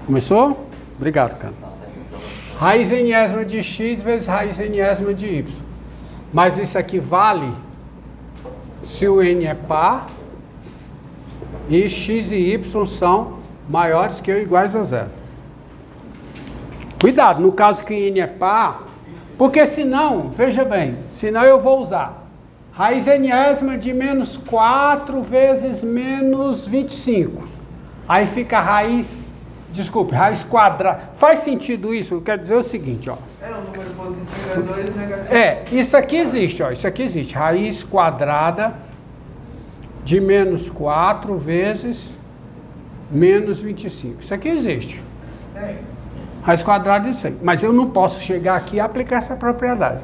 Começou? Obrigado, cara. Raiz enésima de x vezes raiz enésima de y. Mas isso aqui vale se o n é par e x e y são maiores que ou iguais a zero. Cuidado, no caso que n é par, porque senão, veja bem, senão eu vou usar raiz enésima de menos 4 vezes menos 25. Aí fica raiz quadrada. Faz sentido isso? Quer dizer o seguinte, ó. É, o número positivo é 2 negativo. Isso aqui existe, ó. Isso aqui existe. Raiz quadrada de menos 4 vezes menos 25. Isso aqui existe. Sério? Raiz quadrada de 100. Mas eu não posso chegar aqui e aplicar essa propriedade.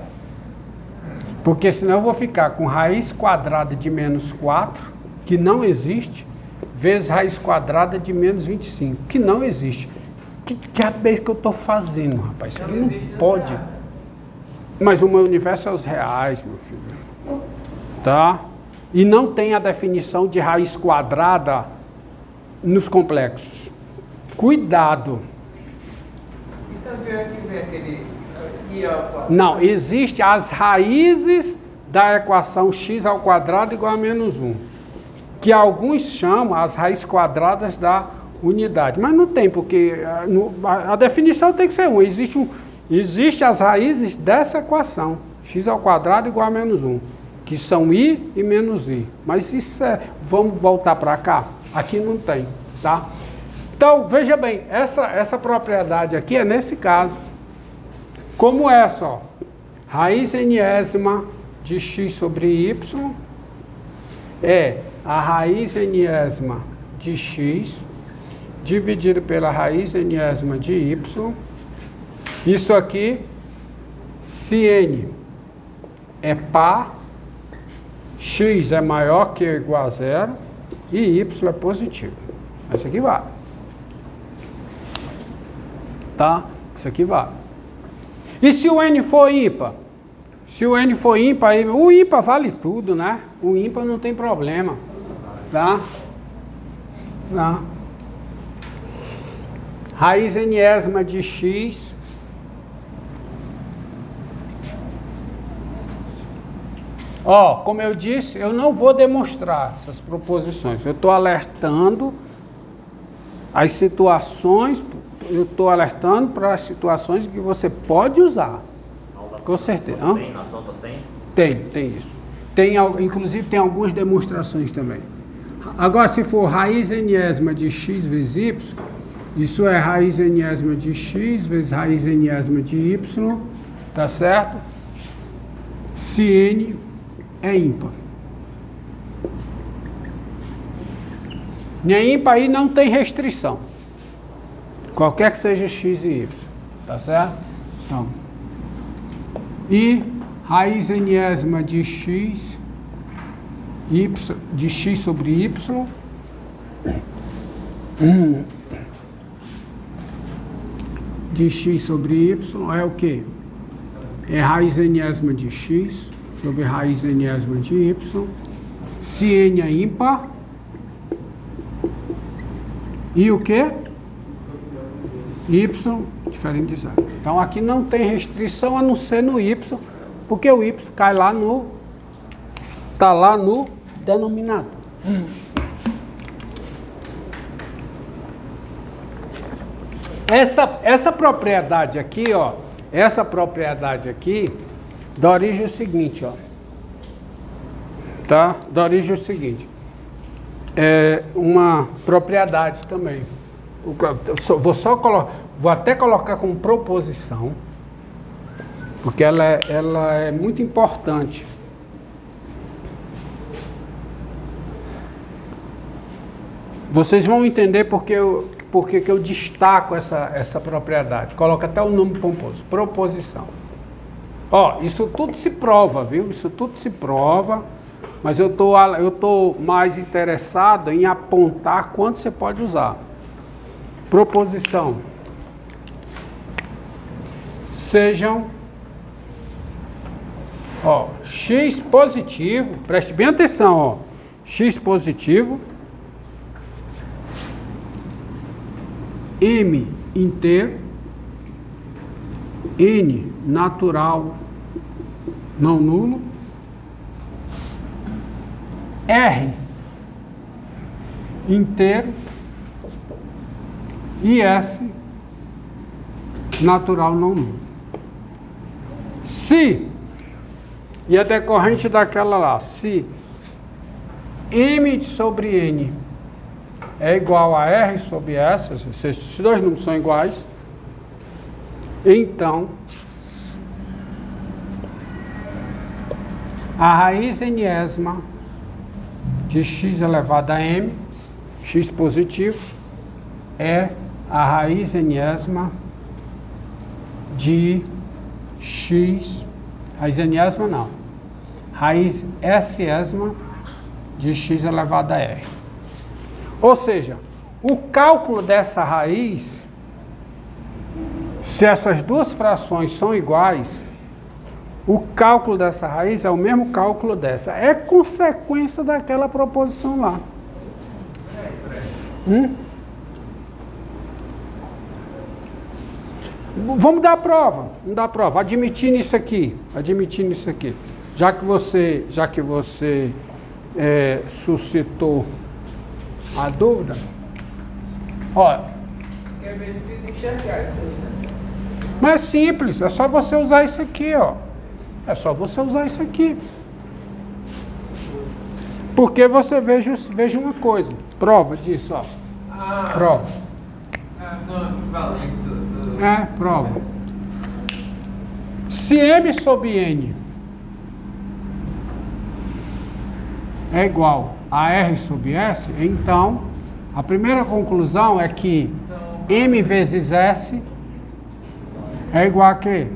Porque senão eu vou ficar com raiz quadrada de menos 4, que não existe, vezes raiz quadrada de menos 25, que não existe. Que diabo é que eu estou fazendo, rapaz? Isso aqui não pode. Mas o meu universo é os reais, meu filho. Tá? E não tem a definição de raiz quadrada nos complexos. Cuidado. Então, de onde vem aquele i ao quadrado? Não, existe as raízes da equação x ao quadrado igual a menos 1. Que alguns chamam as raízes quadradas da unidade. Mas não tem, porque a definição tem que ser 1. Existe as raízes dessa equação. X ao quadrado igual a menos 1. Que são i e menos i. Mas isso é... Vamos voltar para cá? Aqui não tem, tá? Então, veja bem, essa propriedade aqui é nesse caso. Como essa, ó. Raiz enésima de x sobre y é a raiz enésima de x dividido pela raiz enésima de y. Isso aqui, se n é par, x é maior que ou igual a zero e y é positivo. Isso aqui vale. Tá? Isso aqui vale. E se o n for ímpar? Se o n for ímpar, o ímpar vale tudo, né? O ímpar não tem problema. Tá? Tá? Raiz enésima de x ó, como eu disse, eu não vou demonstrar essas proposições. Eu estou alertando as situações, eu estou alertando para as situações que você pode usar. Com certeza. Tem, nas outras tem? Tem isso. Inclusive tem algumas demonstrações também. Agora, se for raiz enésima de x vezes y, isso é raiz enésima de x vezes raiz enésima de y, tá certo? Se n é ímpar. E ímpar aí não tem restrição. Qualquer que seja x e y, tá certo? Então, e raiz enésima de x, de x sobre y, de x sobre y é o quê? É raiz enésima de x sobre raiz enésima de y, se n é ímpar, e o quê? Y diferente de zero. Então aqui não tem restrição a não ser no y, porque o y cai lá no... está lá no denominador. Essa propriedade aqui, ó, essa propriedade aqui dá origem ao seguinte, ó. Tá? Dá origem ao seguinte. É uma propriedade também. Vou até colocar como proposição, porque ela é muito importante. Vocês vão entender porque que eu destaco essa propriedade. Coloca até o nome pomposo, proposição. Ó, isso tudo se prova, viu? Isso tudo se prova, mas eu tô mais interessado em apontar quanto você pode usar. Proposição. Sejam, ó, x positivo, preste bem atenção, ó, x positivo M inteiro, N natural não nulo, R inteiro e S natural não nulo. Se, e a decorrente daquela lá, se M sobre N é igual a R sobre S, se esses dois números são iguais, então a raiz enésima de x elevado a m, x positivo, é a raiz enésima de x, raiz enésima não, raiz sésima de x elevado a r. Ou seja, o cálculo dessa raiz, se essas duas frações são iguais, o cálculo dessa raiz é o mesmo cálculo dessa. É consequência daquela proposição lá. Vamos dar a prova. Vamos dar a prova. Admitindo isso aqui. Admitindo isso aqui. Já que você suscitou a dúvida. Olha. Que é bem difícil enxergar isso aí, né? Mas é simples. É só você usar isso aqui, ó. É só você usar isso aqui. Porque você veja uma coisa. Prova disso, ó. Prova. São equivalentes do... É, prova. Se M sobre N é igual a R sobre S, então a primeira conclusão é que M vezes S é igual a quê?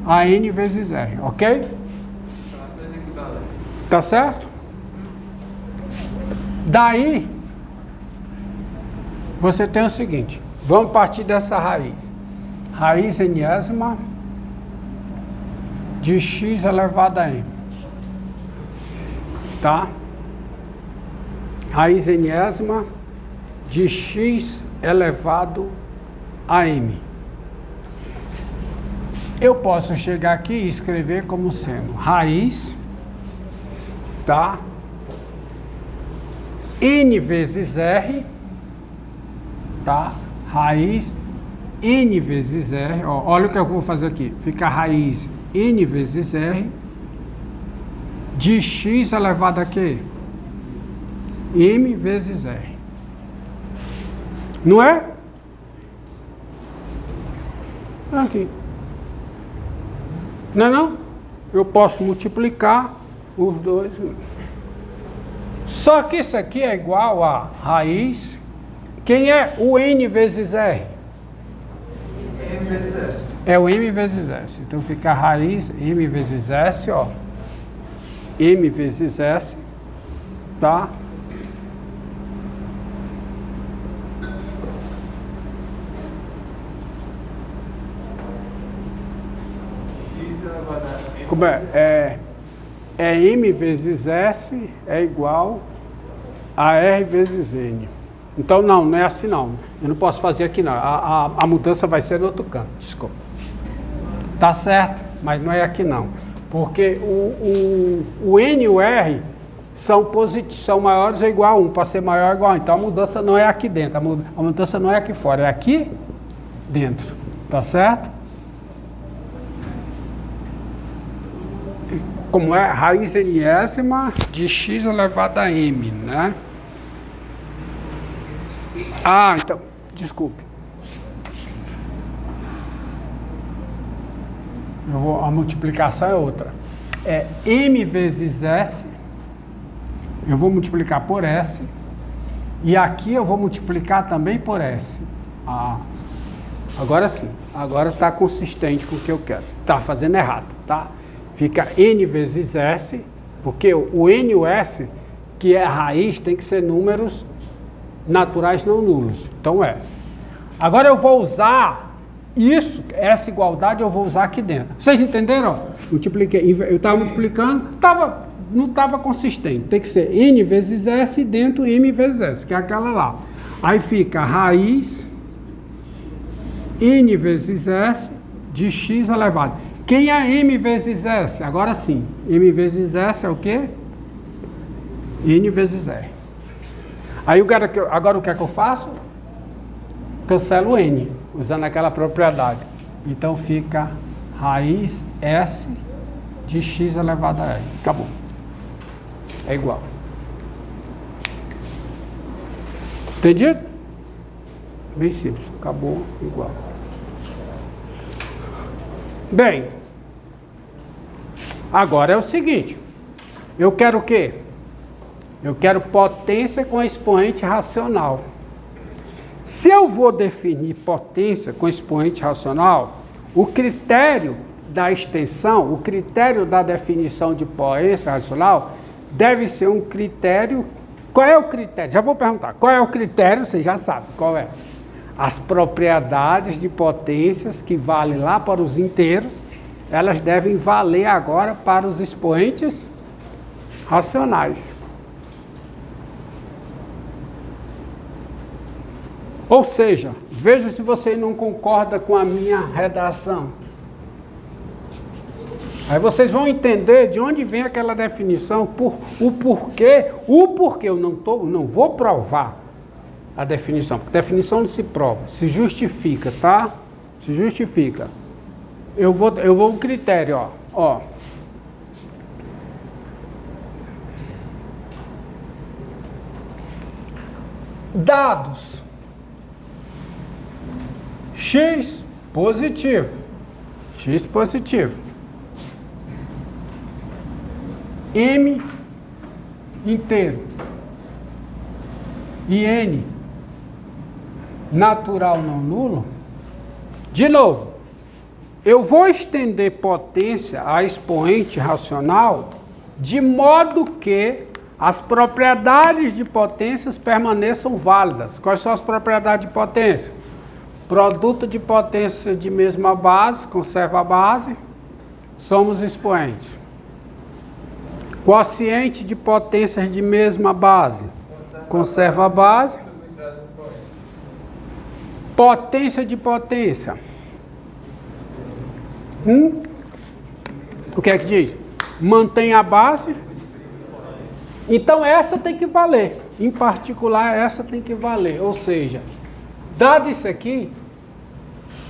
A N vezes R, ok? Tá certo? Daí, você tem o seguinte, vamos partir dessa raiz. Raiz enésima de x elevado a m. Tá? Raiz enésima de x elevado a m. Eu posso chegar aqui e escrever como sendo raiz, tá? N vezes R, tá? Raiz N vezes R, ó, olha o que eu vou fazer aqui. Fica raiz N vezes R de x elevado a quê? M vezes R. Não é? Aqui. Não é não? Eu posso multiplicar os dois. Só que isso aqui é igual a raiz. Quem é o N vezes R? M vezes S. É o M vezes S. Então fica a raiz M vezes S, ó. M vezes S, tá? Como é? É M vezes S é igual a R vezes N. Então não é assim não. Eu não posso fazer aqui não. A mudança vai ser no outro canto, desculpa. Tá certo, mas não é aqui não. Porque o N e o R são maiores ou igual a 1. Para ser maior ou igual a 1. Então a mudança não é aqui dentro. A mudança não é aqui fora, é aqui dentro. Tá certo? Como é raiz enésima de x elevado a m, né? Ah, então, desculpe. A multiplicação é outra. É m vezes s, eu vou multiplicar por s, e aqui eu vou multiplicar também por s. Ah, agora sim, agora está consistente com o que eu quero. Está fazendo errado, tá? Fica n vezes s, porque o n e o s, que é a raiz, tem que ser números naturais não nulos. Então é. Agora eu vou usar isso, essa igualdade eu vou usar aqui dentro. Vocês entenderam? Multipliquei, eu estava multiplicando, não estava consistente. Tem que ser n vezes s dentro m vezes s, que é aquela lá. Aí fica raiz N vezes S de x elevado. Quem é M vezes S? Agora sim. M vezes S é o quê? N vezes R. Aí agora o que é que eu faço? Cancelo N, usando aquela propriedade. Então fica raiz S de x elevado a R. Acabou. É igual. Entendido? Bem simples. Acabou igual. Bem, agora é o seguinte. Eu quero o quê? Eu quero potência com expoente racional. Se eu vou definir potência com expoente racional, o critério da extensão, o critério da definição de potência racional deve ser um critério. Qual é o critério? Já vou perguntar. Qual é o critério? Você já sabe qual é. As propriedades de potências que valem lá para os inteiros, elas devem valer agora para os expoentes racionais. Ou seja, veja se você não concorda com a minha redação. Aí vocês vão entender de onde vem aquela definição, o porquê eu não vou provar a definição, porque a definição não se prova, se justifica, tá? Se justifica. Eu vou um critério, ó. Dados. X positivo. X positivo. M inteiro. E N natural não nulo. De novo, eu vou estender potência a expoente racional de modo que as propriedades de potências permaneçam válidas. Quais são as propriedades de potência? Produto de potência de mesma base, conserva a base, somos expoentes. Quociente de potências de mesma base, conserva a base. Potência de potência. O que é que diz? Mantém a base. Então essa tem que valer. Em particular, essa tem que valer. Ou seja, dado isso aqui,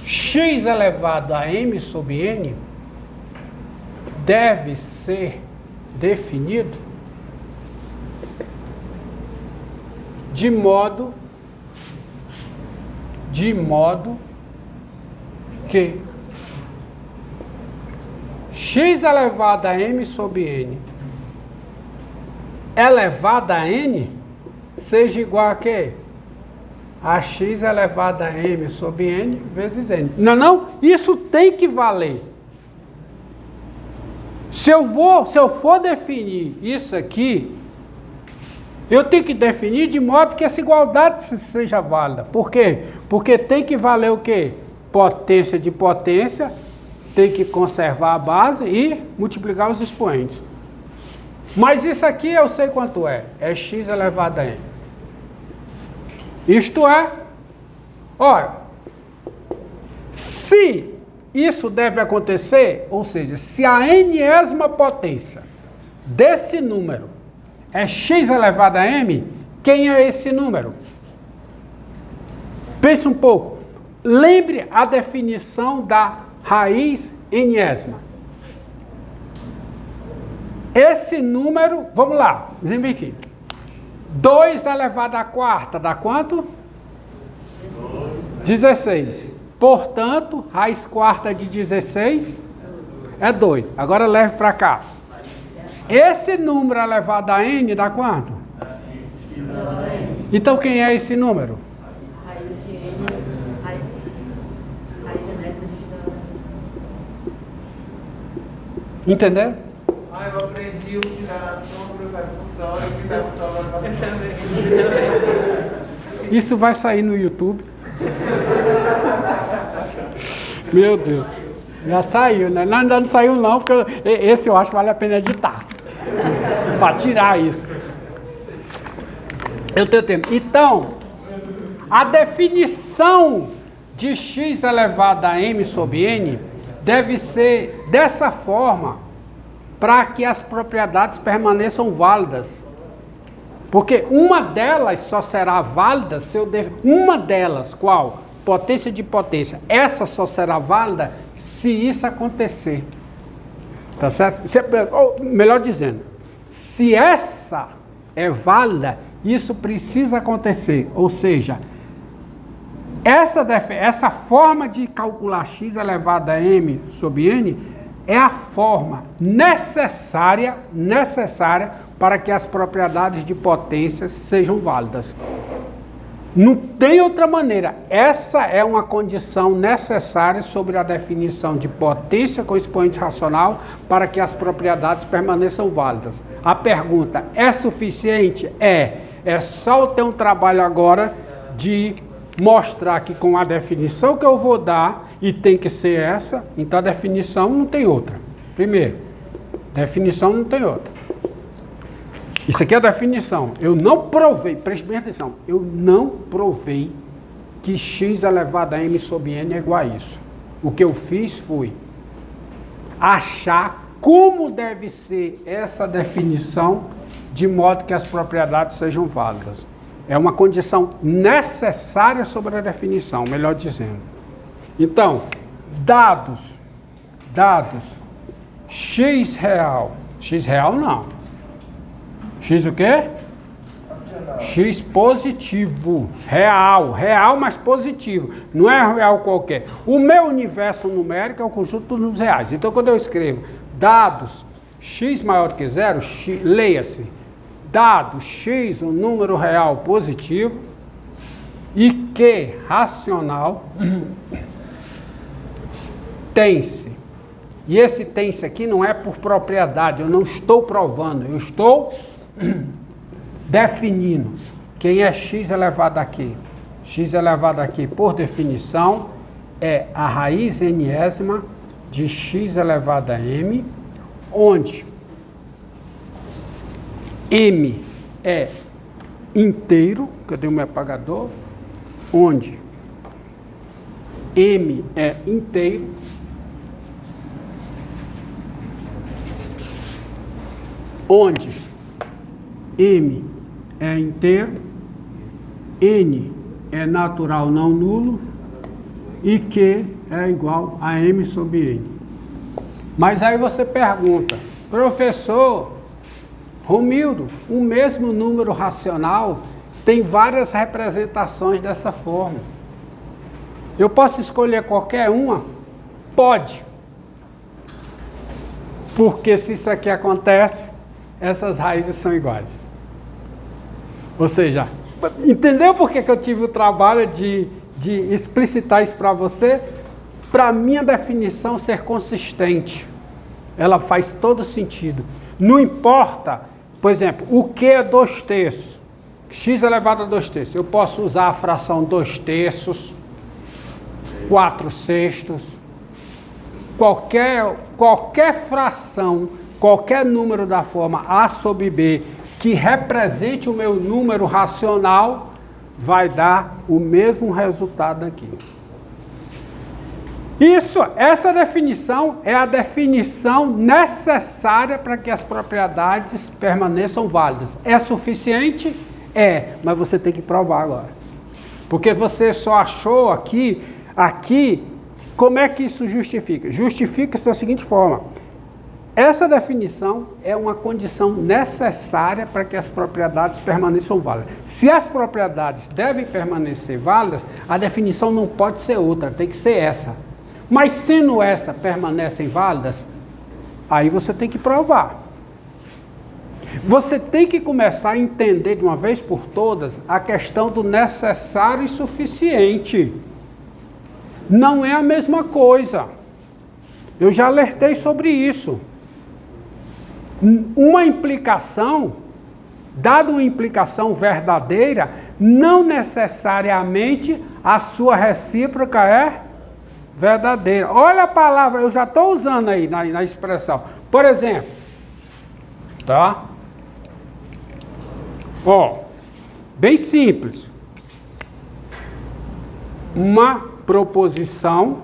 x elevado a m sobre n deve ser definido de modo que x elevado a m sobre n elevado a n seja igual a quê? A x elevado a m sobre n vezes n. Não? Isso tem que valer. Se eu for definir isso aqui, eu tenho que definir de modo que essa igualdade seja válida. Por quê? Porque tem que valer o quê? Potência de potência, tem que conservar a base e multiplicar os expoentes. Mas isso aqui eu sei quanto é. É x elevado a n. Isto é, olha, se isso deve acontecer, ou seja, se a enésima potência desse número é x elevado a m, quem é esse número? Pense um pouco. Lembre a definição da raiz enésima. Esse número, vamos lá, lembre aqui. 2 elevado à quarta dá quanto? 16. Portanto, raiz quarta de 16 é 2. Agora leve para cá. Esse número elevado a n dá quanto? Então quem é esse número? Entenderam? Eu aprendi o que dá na sombra, vai pro sol, e o que dá no sol vai para o sol. Isso vai sair no YouTube. Meu Deus. Já saiu, né? Ainda não saiu não, porque esse eu acho que vale a pena editar. Para tirar isso. Eu tenho tempo. Então, a definição de x elevado a m sobre n deve ser dessa forma para que as propriedades permaneçam válidas. Porque uma delas só será válida se eu uma delas, qual? Potência de potência. Essa só será válida se isso acontecer. Tá certo? Ou, melhor dizendo, se essa é válida, isso precisa acontecer. Ou seja, essa forma de calcular x elevado a m sobre n é a forma necessária para que as propriedades de potências sejam válidas. Não tem outra maneira. Essa é uma condição necessária sobre a definição de potência com expoente racional para que as propriedades permaneçam válidas. A pergunta é suficiente? É só eu ter um trabalho agora de mostrar que com a definição que eu vou dar, e tem que ser essa, então a definição não tem outra. Primeiro, definição não tem outra. Isso aqui é a definição. Eu não provei, preste bem atenção, eu não provei que x elevado a m sobre n é igual a isso. O que eu fiz foi achar como deve ser essa definição de modo que as propriedades sejam válidas. É uma condição necessária sobre a definição, melhor dizendo. Então, dados, x real não. X o quê? X positivo, real, mas positivo. Não é real qualquer. O meu universo numérico é o conjunto dos reais. Então, quando eu escrevo dados x maior que zero, leia-se, dado x, um número real positivo, e que racional tem-se. E esse tem-se aqui não é por propriedade, eu não estou provando, eu estou definindo. Quem é x elevado aqui? X elevado aqui, por definição, é a raiz enésima de x elevado a m, onde m é inteiro, cadê o meu apagador? Onde m é inteiro, onde m é inteiro, n é natural não nulo e q é igual a m sobre n. Mas aí você pergunta, professor Romildo, o mesmo número racional tem várias representações dessa forma. Eu posso escolher qualquer uma? Pode. Porque se isso aqui acontece, essas raízes são iguais. Ou seja, entendeu por que eu tive o trabalho de explicitar isso para você? Para a minha definição ser consistente. Ela faz todo sentido. Não importa, por exemplo, o que é 2/3? X elevado a 2/3. Eu posso usar a fração 2/3, 4/6. Qualquer fração, qualquer número da forma A sobre B que represente o meu número racional vai dar o mesmo resultado aqui. Essa definição é a definição necessária para que as propriedades permaneçam válidas. É suficiente? É, mas você tem que provar agora. Porque você só achou aqui, como é que isso justifica? Justifica-se da seguinte forma. Essa definição é uma condição necessária para que as propriedades permaneçam válidas. Se as propriedades devem permanecer válidas, a definição não pode ser outra, tem que ser essa. Mas sendo essa permanecem válidas, aí você tem que provar. Você tem que começar a entender de uma vez por todas a questão do necessário e suficiente. Não é a mesma coisa. Eu já alertei sobre isso. Uma implicação, dada uma implicação verdadeira, não necessariamente a sua recíproca é verdadeira. Olha a palavra, eu já estou usando aí na expressão. Por exemplo, tá? Ó, bem simples. Uma proposição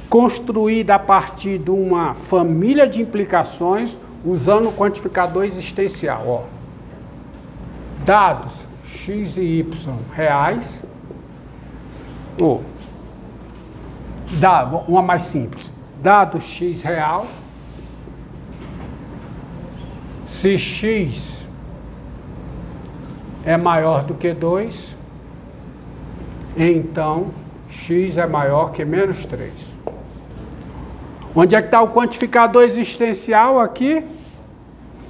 construída a partir de uma família de implicações usando o quantificador existencial. Ó. Dados x e y reais. Uma mais simples. Dado x real. Se x é maior do que 2, então x é maior que menos 3. Onde é que está o quantificador existencial aqui?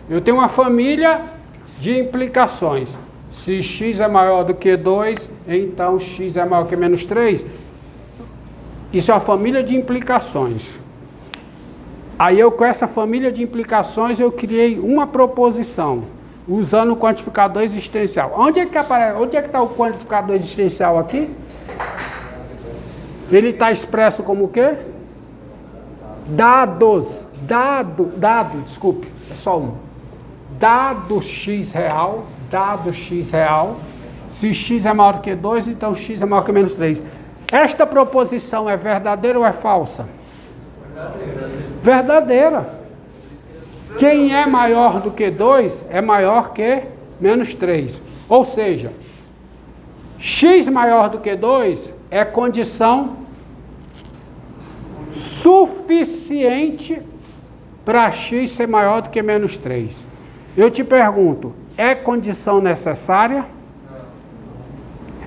Eu tenho uma família de implicações. Se x é maior do que 2, então x é maior que menos 3. Isso é uma família de implicações. Aí com essa família de implicações eu criei uma proposição, usando o quantificador existencial. Onde é que aparece? Onde é que está o quantificador existencial aqui? Ele está expresso como o quê? Desculpe, é só um. Dado x real, se x é maior do que 2, então x é maior que menos 3. Esta proposição é verdadeira ou é falsa? Verdadeira. Quem é maior do que 2 é maior que menos 3. Ou seja, x maior do que 2 é condição suficiente para x ser maior do que menos 3. Eu te pergunto, é condição necessária?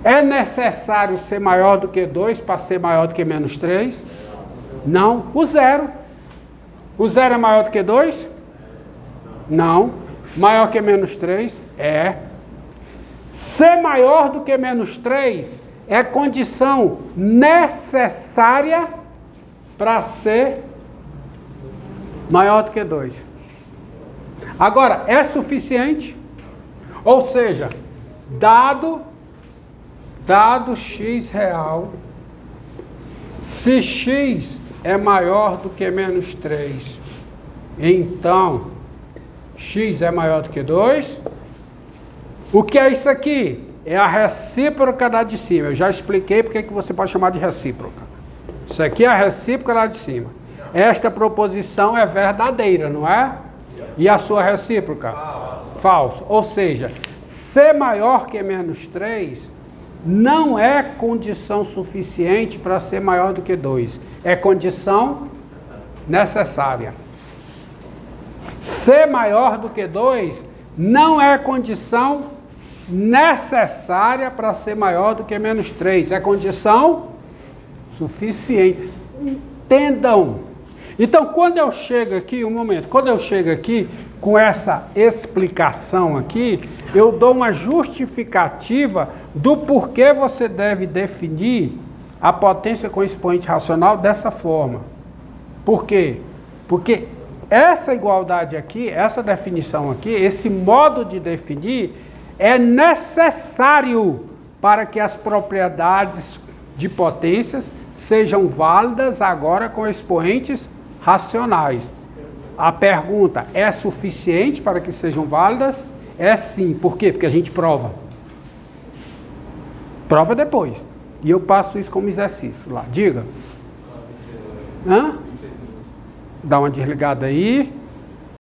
É necessário ser maior do que 2 para ser maior do que menos 3? Não. O zero. O zero é maior do que 2? Não. Maior que menos 3? É. Ser maior do que menos 3 é condição necessária para ser maior do que 2. Agora, é suficiente? Ou seja, dado x real, se x é maior do que menos 3, então x é maior do que 2. O que é isso aqui? É a recíproca da de cima. Eu já expliquei porque que você pode chamar de recíproca. Isso aqui é a recíproca da de cima. Esta proposição é verdadeira, não é? E a sua recíproca? Falso. Ou seja, ser maior que menos 3 não é condição suficiente para ser maior do que 2. É condição necessária. Ser maior do que 2 não é condição necessária para ser maior do que menos 3. É condição suficiente. Entendam. Então, quando eu chego aqui, quando eu chego aqui com essa explicação aqui, eu dou uma justificativa do porquê você deve definir a potência com expoente racional dessa forma. Por quê? Porque essa igualdade aqui, essa definição aqui, esse modo de definir é necessário para que as propriedades de potências sejam válidas agora com expoentes racionais. A pergunta, é suficiente para que sejam válidas? É sim. Por quê? Porque a gente prova. Prova depois. E eu passo isso como exercício lá. Diga. Dá uma desligada aí.